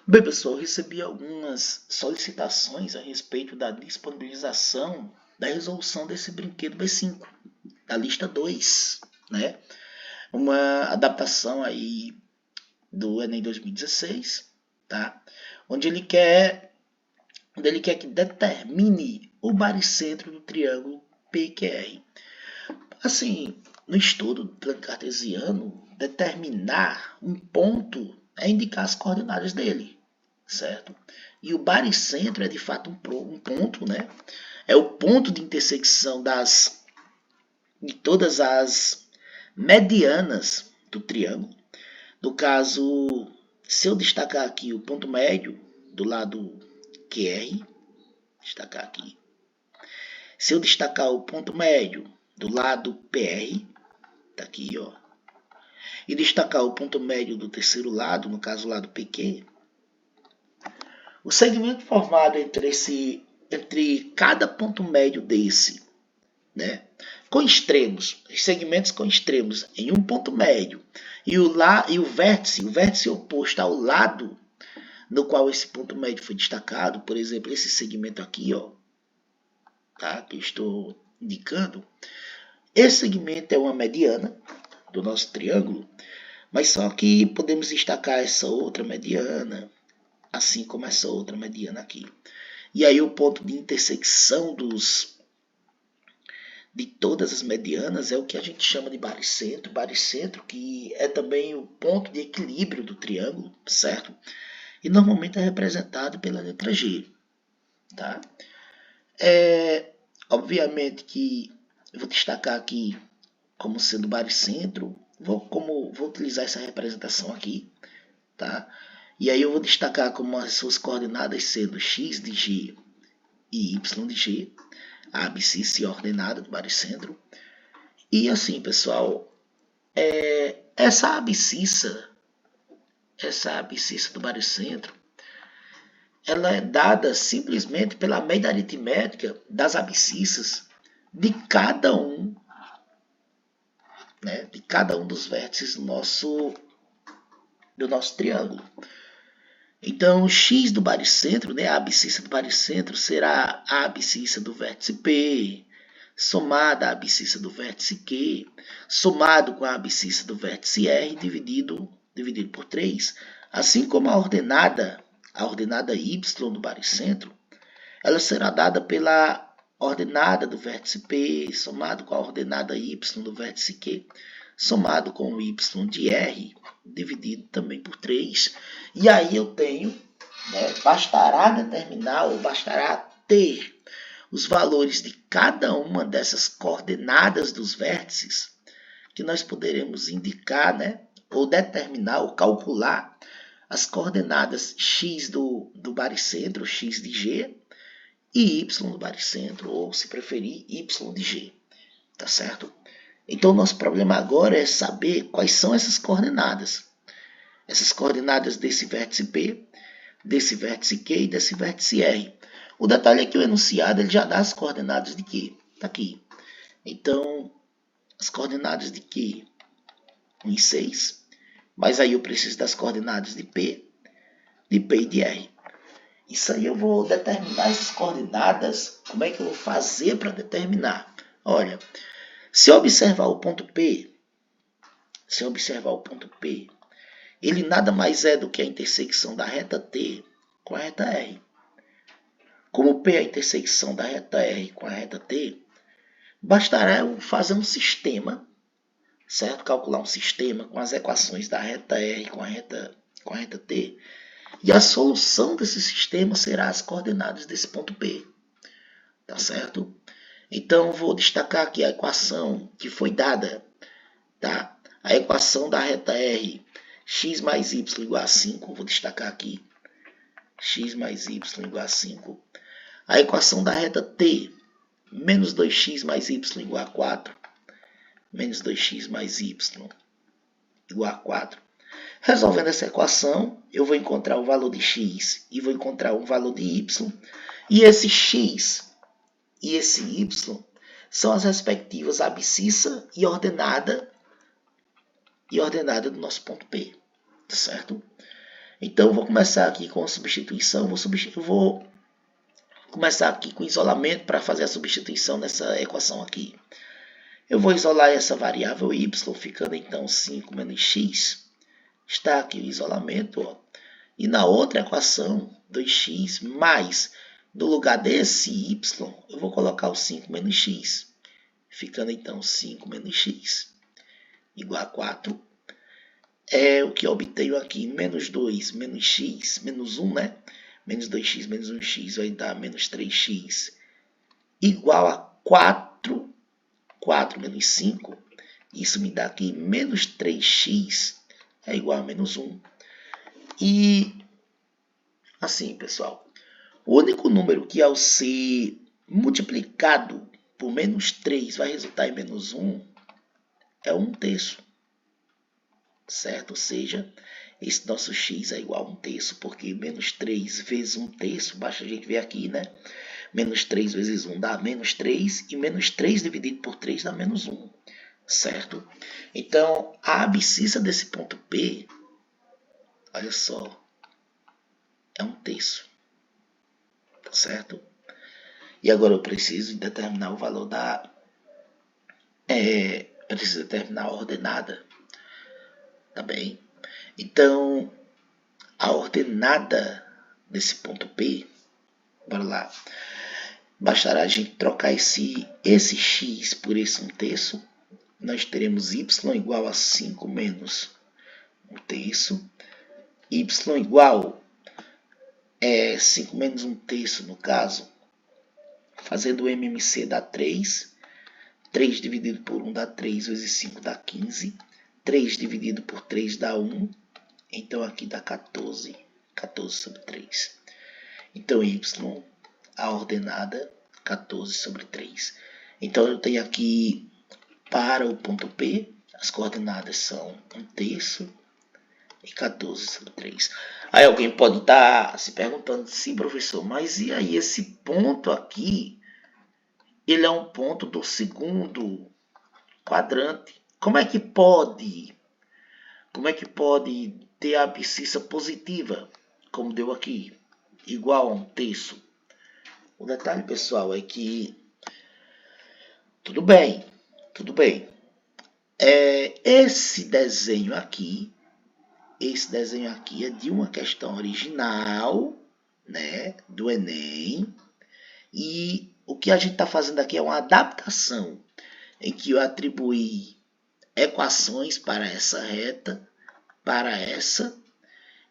Bem, pessoal, eu recebi algumas solicitações a respeito da disponibilização da resolução desse brinquedo B5, da lista 2, né? Uma adaptação aí do Enem 2016, tá? Onde ele quer que determine o baricentro do triângulo PQR. Assim, no estudo cartesiano, determinar um ponto é indicar as coordenadas dele, certo? E o baricentro é de fato um ponto, né? É o ponto de intersecção de todas as medianas do triângulo. No caso, se eu destacar aqui o ponto médio do lado QR, destacar aqui. Se eu destacar o ponto médio do lado PR, tá aqui, ó, e destacar o ponto médio do terceiro lado, no caso o lado PQ, o segmento formado entre cada ponto médio desse, né, com extremos, segmentos com extremos em um ponto médio e o vértice oposto ao lado no qual esse ponto médio foi destacado, por exemplo, esse segmento aqui, ó, tá, que eu estou indicando, esse segmento é uma mediana do nosso triângulo, mas só que podemos destacar essa outra mediana, assim como essa outra mediana aqui. E aí o ponto de intersecção de todas as medianas é o que a gente chama de baricentro. Baricentro que é também o ponto de equilíbrio do triângulo, certo? E normalmente é representado pela letra G, tá? Obviamente que eu vou destacar aqui como sendo baricentro, vou utilizar essa representação aqui, tá? E aí eu vou destacar como as suas coordenadas sendo x de g e y de g, a abscissa ordenada do baricentro. E assim, pessoal, essa abscissa do baricentro, ela é dada simplesmente pela média aritmética das abscissas de cada um, né, de cada um dos vértices do nosso triângulo. Então, o x do baricentro, né, a abscissa do baricentro, será a abscissa do vértice P, somada à abscissa do vértice Q, somado com a abscissa do vértice R, dividido por 3. Assim como a ordenada y do baricentro, ela será dada pela ordenada do vértice P, somado com a ordenada y do vértice Q, somado com o y de R, dividido também por 3. E aí eu tenho, né, bastará ter os valores de cada uma dessas coordenadas dos vértices, que nós poderemos indicar, né, ou determinar, ou calcular as coordenadas x do baricentro, x de g, e y do baricentro, ou se preferir, y de g. Tá certo? Então, o nosso problema agora é saber quais são essas coordenadas. Essas coordenadas desse vértice P, desse vértice Q e desse vértice R. O detalhe é que o enunciado ele já dá as coordenadas de Q. Está aqui. Então, as coordenadas de Q, 1 e 6. Mas aí eu preciso das coordenadas de P e de R. Isso aí eu vou determinar essas coordenadas. Como é que eu vou fazer para determinar? Olha, se eu observar o ponto P, ele nada mais é do que a intersecção da reta T com a reta R. Como P é a intersecção da reta R com a reta T, bastará eu fazer um sistema, certo? Calcular um sistema com as equações da reta R com a reta T, e a solução desse sistema será as coordenadas desse ponto P, tá certo? Então, vou destacar aqui a equação que foi dada, tá? A equação da reta R, x mais y igual a 5, vou destacar aqui, x mais y igual a 5. A equação da reta T, menos 2x mais y igual a 4, menos 2x mais y igual a 4. Resolvendo essa equação, eu vou encontrar o valor de x e vou encontrar o valor de y, e esse x e esse y são as respectivas abscissa e ordenada do nosso ponto P, tá certo? Então, eu vou começar aqui com a substituição. Vou começar aqui com isolamento para fazer a substituição nessa equação aqui. Eu vou isolar essa variável y, ficando então 5 menos x. Está aqui o isolamento, ó. E na outra equação, 2x mais, no lugar desse y, eu vou colocar o 5 menos x. Ficando então 5 menos x igual a 4. O que eu obtenho aqui, menos 2 menos x, menos 1, né? Menos 2x menos 1x vai dar menos 3x igual a 4. 4 menos 5, isso me dá aqui menos 3x é igual a menos 1. E assim, pessoal, o único número que ao ser multiplicado por menos 3 vai resultar em menos 1 é 1/3. Certo? Ou seja, esse nosso x é igual a 1/3, porque menos 3 vezes 1/3, basta a gente ver aqui, né? Menos 3 vezes 1 dá menos 3, e menos 3 dividido por 3 dá menos 1, certo? Então, a abscissa desse ponto P, olha só, é 1/3, tá certo? E agora eu preciso determinar o valor da... preciso determinar a ordenada, tá bem? Então, a ordenada desse ponto P, bora lá. Bastará a gente trocar esse x por esse 1/3. Nós teremos y igual a 5 menos 1/3. Y igual 5 menos 1/3 no caso. Fazendo o MMC dá 3. 3 dividido por 1 dá 3 vezes 5 dá 15. 3 dividido por 3 dá 1. Então aqui dá 14. 14 sobre 3. Então y, a ordenada, 14 sobre 3. Então eu tenho aqui, para o ponto P, as coordenadas são 1/3 e 14 sobre 3. Aí alguém pode estar se perguntando, sim, professor, mas e aí esse ponto aqui, ele é um ponto do segundo quadrante. Como é que pode ter a abscissa positiva, como deu aqui, igual a 1/3? O detalhe, pessoal, é que tudo bem. Esse desenho aqui é de uma questão original, né, do Enem. E o que a gente está fazendo aqui é uma adaptação, em que eu atribuí equações para essa reta, para essa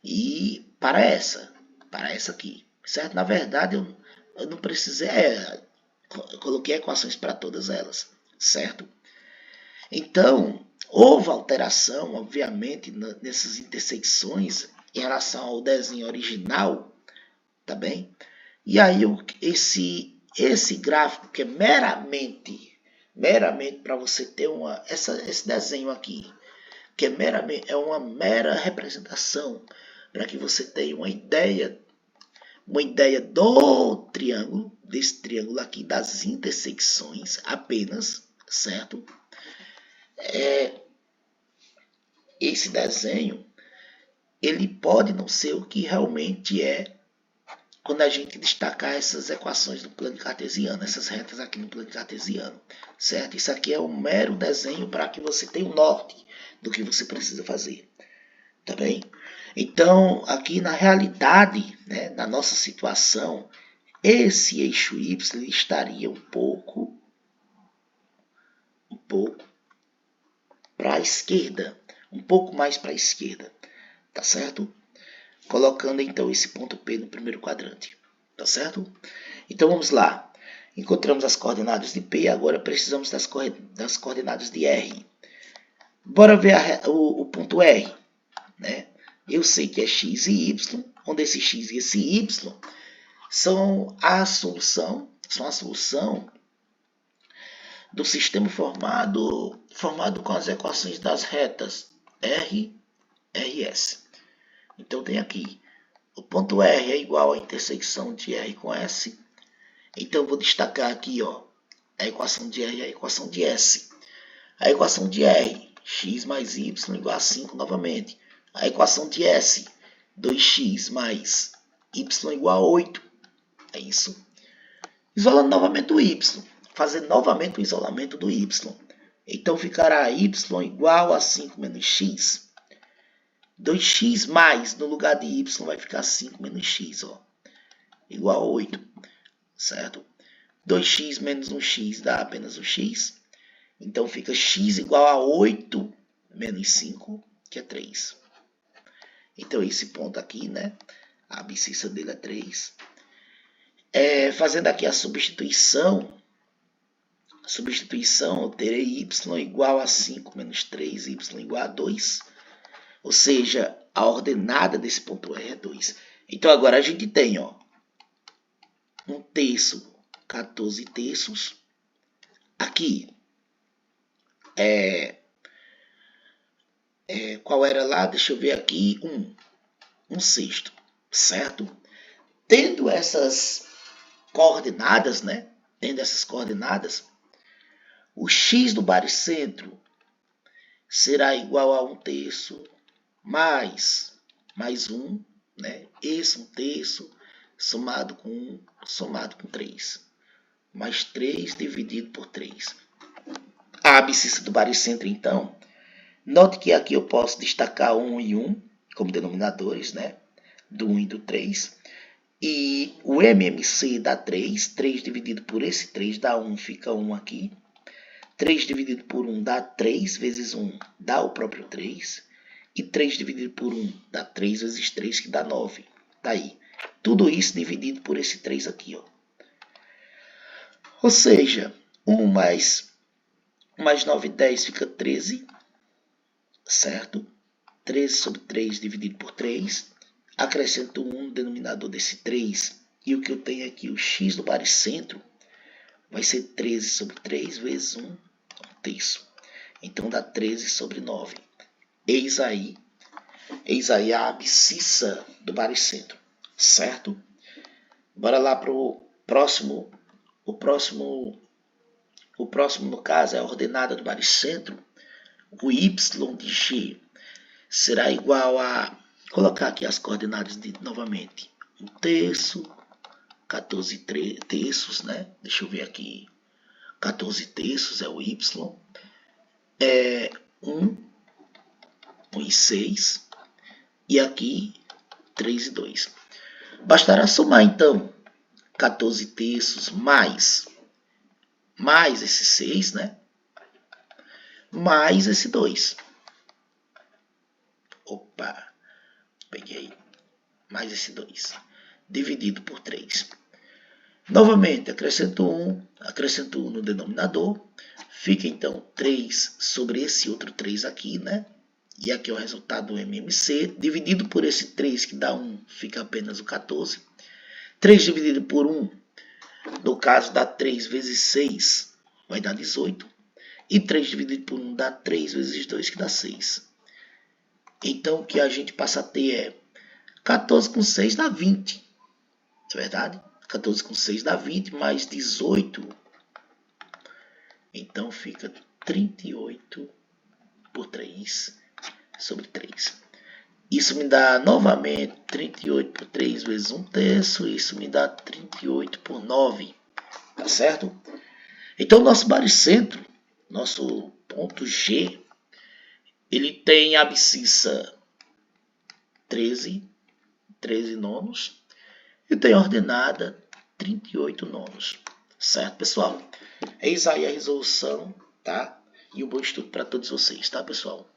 e para essa aqui, certo? Na verdade, eu não precisei, eu coloquei equações para todas elas, certo? Então, houve alteração, obviamente, nessas intersecções em relação ao desenho original, tá bem? E aí, esse gráfico que é meramente para você ter esse desenho aqui, que é uma mera representação, para que você tenha uma ideia do triângulo, desse triângulo aqui, das intersecções apenas, certo? Esse desenho, ele pode não ser o que realmente é quando a gente destacar essas equações no plano cartesiano, essas retas aqui no plano cartesiano, certo? Isso aqui é um mero desenho para que você tenha o norte do que você precisa fazer, tá bem? Então, aqui na realidade, né, na nossa situação, esse eixo y estaria um pouco para a esquerda, um pouco mais para a esquerda, tá certo? Colocando então esse ponto P no primeiro quadrante, tá certo? Então vamos lá. Encontramos as coordenadas de P, agora precisamos das coordenadas de R. Bora ver o ponto R, né? Eu sei que é x e y, onde esse x e esse y são a solução do sistema formado com as equações das retas R, RS. Então tem aqui, o ponto R é igual à intersecção de R com S. Então eu vou destacar aqui, ó, a equação de R e a equação de S. A equação de R, x mais y igual a 5 novamente. A equação de S, 2x mais y igual a 8. É isso. Isolando novamente o y. Fazendo novamente o isolamento do y. Então ficará y igual a 5 menos x. 2x mais, no lugar de y, vai ficar 5 menos x, ó, igual a 8, certo? 2x menos 1x dá apenas 1x. Então fica x igual a 8 menos 5, que é 3. Então esse ponto aqui, né, a abscissa dele é 3. Fazendo aqui a substituição, eu terei y igual a 5 menos 3, y igual a 2. Ou seja, a ordenada desse ponto R é 2. Então agora a gente tem, ó, 1 terço, 14 terços. Aqui, qual era lá? Deixa eu ver aqui, 1 sexto, certo? Tendo essas coordenadas, né? O x do baricentro será igual a 1 terço mais 1, né? Esse 1 terço somado com 3. Mais 3 dividido por 3. A abscissa do baricentro, então, note que aqui eu posso destacar 1 e 1 como denominadores, né? Do 1 e do 3. E o MMC dá 3. 3 dividido por esse 3 dá 1, fica 1 aqui. 3 dividido por 1 dá 3 vezes 1, dá o próprio 3. E 3 dividido por 1 dá 3 vezes 3, que dá 9. Tá aí. Tudo isso dividido por esse 3 aqui, ó. Ou seja, 1 mais 9, 10 fica 13, certo? 13 sobre 3 dividido por 3. Acrescento 1 no denominador desse 3. E o que eu tenho aqui, o x do baricentro, vai ser 13 sobre 3 vezes 1 terço. Então dá 13 sobre 9. Eis aí a abscissa do baricentro, certo? Bora lá para o próximo. O próximo, no caso, é a ordenada do baricentro. O y de g será igual a... Colocar aqui as coordenadas novamente. 1 terço, 14 terços, né? Deixa eu ver aqui. 14 terços é o y. 1 e 6. E aqui 3 e 2. Bastará somar, então, 14 terços mais esse 6, né? Mais esse 2. Opa, peguei. Mais esse 2. Dividido por 3. Novamente, acrescento 1 no denominador. Fica, então, 3 sobre esse outro 3 aqui, né? E aqui é o resultado do MMC. Dividido por esse 3, que dá 1, fica apenas o 14. 3 dividido por 1, no caso dá 3 vezes 6, vai dar 18. E 3 dividido por 1 dá 3 vezes 2, que dá 6. Então, o que a gente passa a ter é 14 com 6 dá 20. Não é verdade? 14 com 6 dá 20, mais 18. Então, fica 38 por 3 sobre 3. Isso me dá novamente 38 por 3 vezes 1 terço. Isso me dá 38 por 9. Tá certo? Então, nosso baricentro, nosso ponto G, ele tem abscissa 13 nonos e tem ordenada 38 nonos. Certo, pessoal? Eis aí a resolução, tá? E um bom estudo para todos vocês, tá, pessoal?